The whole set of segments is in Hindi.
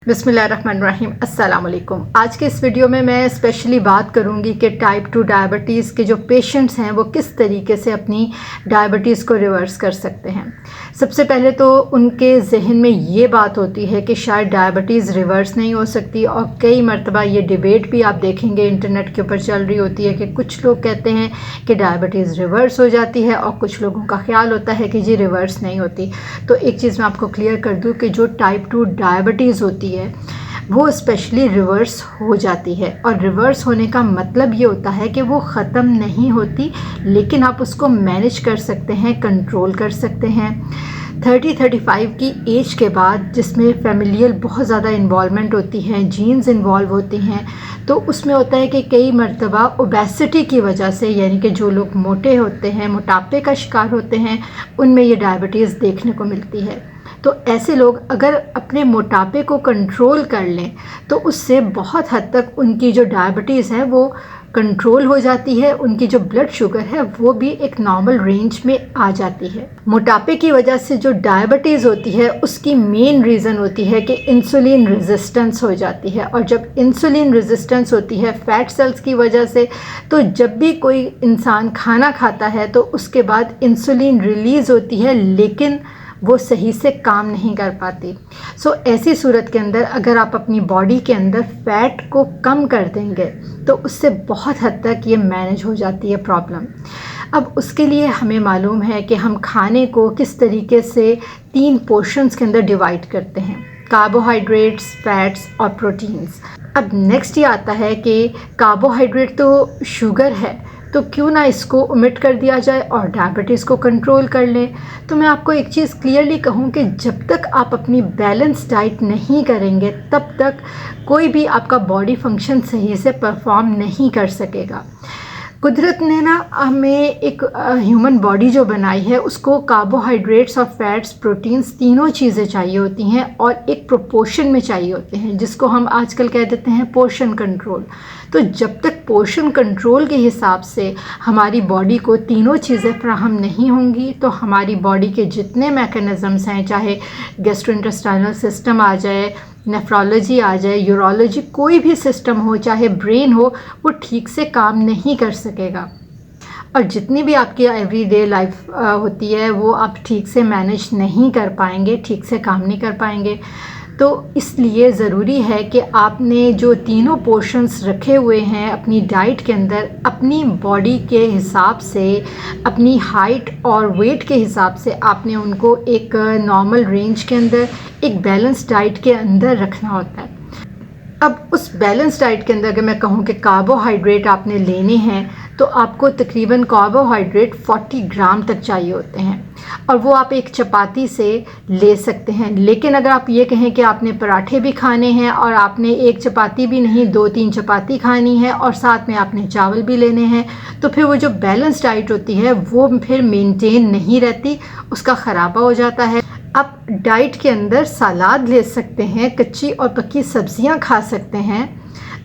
बिस्मिल्लाहिर्रहमानिर्रहीम अस्सलाम वालेकुम। आज के इस वीडियो में मैं स्पेशली बात करूंगी कि टाइप 2 डायबिटीज़ के जो पेशेंट्स हैं वो किस तरीके से अपनी डायबिटीज़ को रिवर्स कर सकते हैं। सबसे पहले तो उनके जहन में ये बात होती है कि शायद डायबिटीज़ रिवर्स नहीं हो सकती, और कई मरतबा ये डिबेट भी आप देखेंगे इंटरनेट के ऊपर चल रही होती है कि कुछ लोग कहते हैं कि डायबिटीज़ रिवर्स हो जाती है और कुछ लोगों का ख्याल होता है कि जी रिवर्स नहीं होती। तो एक चीज़ मैं आपको क्लियर कर दूँ कि जो टाइप 2 डायबिटीज़ होती है वो स्पेशली रिवर्स हो जाती है, और रिवर्स होने का मतलब ये होता है कि वो ख़त्म नहीं होती, लेकिन आप उसको मैनेज कर सकते हैं, कंट्रोल कर सकते हैं। 30-35 की एज के बाद, जिसमें फैमिलियल बहुत ज़्यादा इन्वॉल्वमेंट होती है, जीन्स इन्वॉल्व होती हैं, तो उसमें होता है कि कई मरतबा ओबेसिटी की वजह से, यानी कि जो लोग मोटे होते हैं, मोटापे का शिकार होते हैं, उनमें ये डायबिटीज़ देखने को मिलती है। तो ऐसे लोग अगर अपने मोटापे को कंट्रोल कर लें तो उससे बहुत हद तक उनकी जो डायबिटीज़ है वो कंट्रोल हो जाती है, उनकी जो ब्लड शुगर है वो भी एक नॉर्मल रेंज में आ जाती है। मोटापे की वजह से जो डायबिटीज़ होती है उसकी मेन रीज़न होती है कि इंसुलिन रेजिस्टेंस हो जाती है, और जब इंसुलिन रेजिस्टेंस होती है फैट सेल्स की वजह से, तो जब भी कोई इंसान खाना खाता है तो उसके बाद इंसुलिन रिलीज़ होती है, लेकिन वो सही से काम नहीं कर पाती। सो ऐसी सूरत के अंदर अगर आप अपनी बॉडी के अंदर फ़ैट को कम कर देंगे तो उससे बहुत हद तक ये मैनेज हो जाती है प्रॉब्लम। अब उसके लिए हमें मालूम है कि हम खाने को किस तरीके से 3 पोर्शंस के अंदर डिवाइड करते हैं: कार्बोहाइड्रेट्स, फैट्स और प्रोटीन्स। अब नेक्स्ट ये आता है कि कार्बोहाइड्रेट तो शुगर है, तो क्यों ना इसको ओमिट कर दिया जाए और डायबिटीज़ को कंट्रोल कर लें। तो मैं आपको एक चीज़ क्लियरली कहूँ कि जब तक आप अपनी बैलेंस डाइट नहीं करेंगे तब तक कोई भी आपका बॉडी फंक्शन सही से परफॉर्म नहीं कर सकेगा। कुदरत ने ना हमें एक ह्यूमन बॉडी जो बनाई है उसको कार्बोहाइड्रेट्स और फैट्स, प्रोटीन्स तीनों चीज़ें चाहिए होती हैं और एक प्रोपोर्शन में चाहिए होते हैं, जिसको हम आजकल कह देते हैं पोर्शन कंट्रोल। तो जब तक पोर्शन कंट्रोल के हिसाब से हमारी बॉडी को तीनों चीज़ें फ्राहम नहीं होंगी तो हमारी बॉडी के जितने मैकेनिज़म्स हैं, चाहे गैस्ट्रोइंटेस्टाइनल सिस्टम आ जाए, नेफ्रोलॉजी आ जाए, यूरोलॉजी, कोई भी सिस्टम हो, चाहे ब्रेन हो, वो ठीक से काम नहीं कर सकेगा। और जितनी भी आपकी एवरीडे लाइफ होती है वो आप ठीक से मैनेज नहीं कर पाएंगे, ठीक से काम नहीं कर पाएंगे। तो इसलिए ज़रूरी है कि आपने जो तीनों पोर्शंस रखे हुए हैं अपनी डाइट के अंदर, अपनी बॉडी के हिसाब से, अपनी हाइट और वेट के हिसाब से आपने उनको एक नॉर्मल रेंज के अंदर, एक बैलेंस डाइट के अंदर रखना होता है। अब उस बैलेंस डाइट के अंदर अगर मैं कहूँ कि कार्बोहाइड्रेट आपने लेने हैं तो आपको तकरीबन कार्बोहाइड्रेट 40 ग्राम तक चाहिए होते हैं, और वो आप एक चपाती से ले सकते हैं। लेकिन अगर आप ये कहें कि आपने पराठे भी खाने हैं और आपने एक चपाती भी नहीं 2-3 चपाती खानी है और साथ में आपने चावल भी लेने हैं, तो फिर वो जो बैलेंस डाइट होती है वो फिर मेंटेन नहीं रहती, उसका ख़राबा हो जाता है। आप डाइट के अंदर सलाद ले सकते हैं, कच्ची और पक्की सब्जियां खा सकते हैं।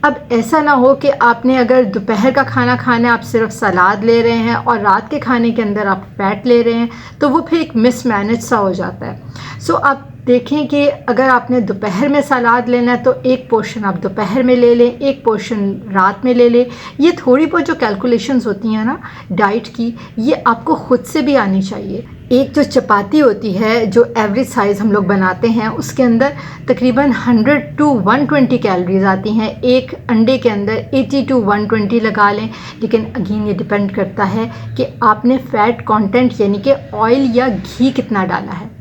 अब ऐसा ना हो कि आपने अगर दोपहर का खाना खाना है आप सिर्फ सलाद ले रहे हैं और रात के खाने के अंदर आप फैट ले रहे हैं, तो वो फिर एक मिसमैनेज सा हो जाता है। सो आप देखें कि अगर आपने दोपहर में सलाद लेना है तो एक पोर्शन आप दोपहर में ले लें, एक पोर्शन रात में ले लें। ये थोड़ी बहुत जो कैलकुलेशंस होती हैं ना डाइट की, ये आपको ख़ुद से भी आनी चाहिए। एक जो चपाती होती है जो एवरेज साइज़ हम लोग बनाते हैं उसके अंदर तकरीबन 100 to 120 कैलोरीज आती हैं। एक अंडे के अंदर 80 to 120 लगा लें, लेकिन अगेन ये डिपेंड करता है कि आपने फ़ैट कंटेंट यानी कि ऑयल या घी कितना डाला है।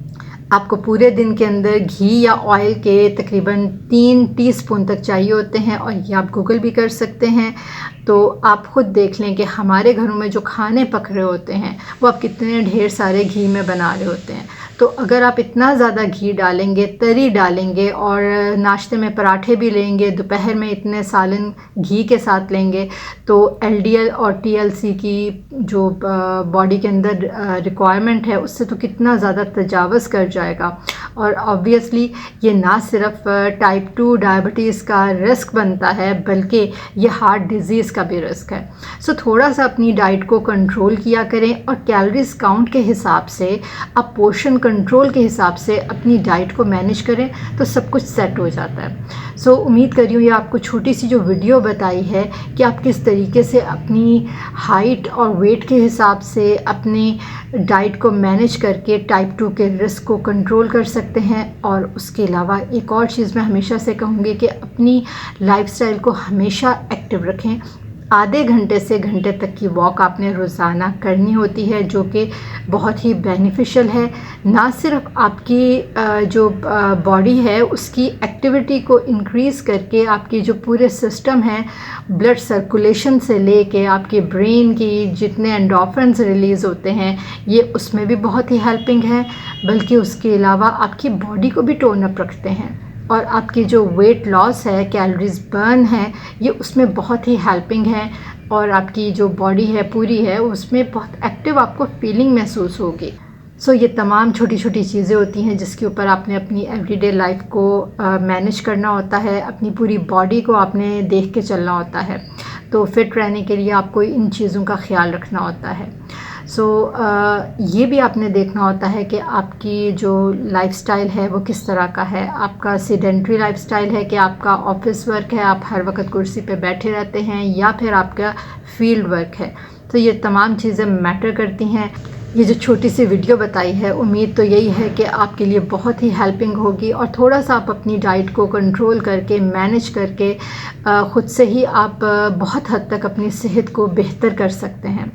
आपको पूरे दिन के अंदर घी या ऑयल के तकरीबन 3 टीस्पून तक चाहिए होते हैं, और ये आप गूगल भी कर सकते हैं। तो आप ख़ुद देख लें कि हमारे घरों में जो खाने पक रहे होते हैं वो आप कितने ढेर सारे घी में बना रहे होते हैं। तो अगर आप इतना ज़्यादा घी डालेंगे, तरी डालेंगे और नाश्ते में पराठे भी लेंगे, दोपहर में इतने सालन घी के साथ लेंगे, तो LDL और TLC की जो बॉडी के अंदर रिक्वायरमेंट है उससे तो कितना ज़्यादा तजावज़ कर जाएगा। और ऑब्वियसली ये ना सिर्फ टाइप 2 डायबिटीज़ का रिस्क बनता है बल्कि ये हार्ट डिज़ीज़ का भी रिस्क है। सो थोड़ा सा अपनी डाइट को कंट्रोल किया करें और कैलोरीज काउंट के हिसाब से आप पोर्शन कंट्रोल के हिसाब से अपनी डाइट को मैनेज करें तो सब कुछ सेट हो जाता है। सो उम्मीद कर रही हूँ ये आपको छोटी सी जो वीडियो बताई है कि आप किस तरीके से अपनी हाइट और वेट के हिसाब से अपनी डाइट को मैनेज करके टाइप 2 के रिस्क को कंट्रोल कर सकते हैं। और उसके अलावा एक और चीज़ मैं हमेशा से कहूँगी कि अपनी लाइफस्टाइल को हमेशा एक्टिव रखें। आधे घंटे से घंटे तक की वॉक आपने रोज़ाना करनी होती है, जो कि बहुत ही बेनिफिशियल है। ना सिर्फ आपकी जो बॉडी है उसकी एक्टिविटी को इंक्रीज़ करके आपकी जो पूरे सिस्टम है, ब्लड सर्कुलेशन से लेके आपके ब्रेन की जितने एंडोर्फिन्स रिलीज़ होते हैं, ये उसमें भी बहुत ही हेल्पिंग है, बल्कि उसके अलावा आपकी बॉडी को भी टोन अप रखते हैं। और आपकी जो वेट लॉस है, कैलोरीज बर्न है, ये उसमें बहुत ही हेल्पिंग है। और आपकी जो बॉडी है पूरी है उसमें बहुत एक्टिव आपको फीलिंग महसूस होगी। सो ये तमाम छोटी छोटी चीज़ें होती हैं जिसके ऊपर आपने अपनी एवरीडे लाइफ को मैनेज करना होता है। अपनी पूरी बॉडी को आपने देख के चलना होता है। तो फिट रहने के लिए आपको इन चीज़ों का ख्याल रखना होता है। सो ये भी आपने देखना होता है कि आपकी जो लाइफस्टाइल है वो किस तरह का है। आपका सेडेंट्री लाइफस्टाइल है कि आपका ऑफिस वर्क है, आप हर वक्त कुर्सी पे बैठे रहते हैं, या फिर आपका फील्ड वर्क है। तो ये तमाम चीज़ें मैटर करती हैं। ये जो छोटी सी वीडियो बताई है, उम्मीद तो यही है कि आपके लिए बहुत ही हेल्पिंग होगी। और थोड़ा सा आप अपनी डाइट को कंट्रोल करके मैनेज करके ख़ुद से ही आप बहुत हद तक अपनी सेहत को बेहतर कर सकते हैं।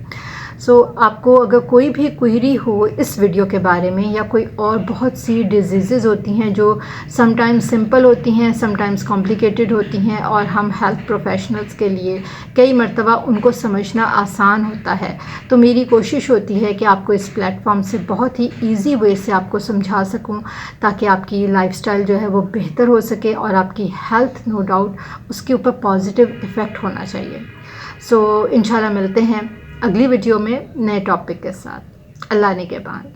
सो आपको अगर कोई भी क्वेरी हो इस वीडियो के बारे में, या कोई और बहुत सी डिजीज़ होती हैं जो समटाइम्स सिंपल होती हैं, समटाइम्स कॉम्प्लिकेटेड होती हैं, और हम हेल्थ प्रोफेशनल्स के लिए कई मर्तबा उनको समझना आसान होता है, तो मेरी कोशिश होती है कि आपको इस प्लेटफॉर्म से बहुत ही ईजी वे से आपको समझा सकूं, ताकि आपकी लाइफस्टाइल जो है वो बेहतर हो सके और आपकी हेल्थ नो डाउट उसके ऊपर पॉजिटिव इफ़ेक्ट होना चाहिए। सो इंशाल्लाह मिलते हैं अगली वीडियो में नए टॉपिक के साथ। अल्लाह ने के बाद।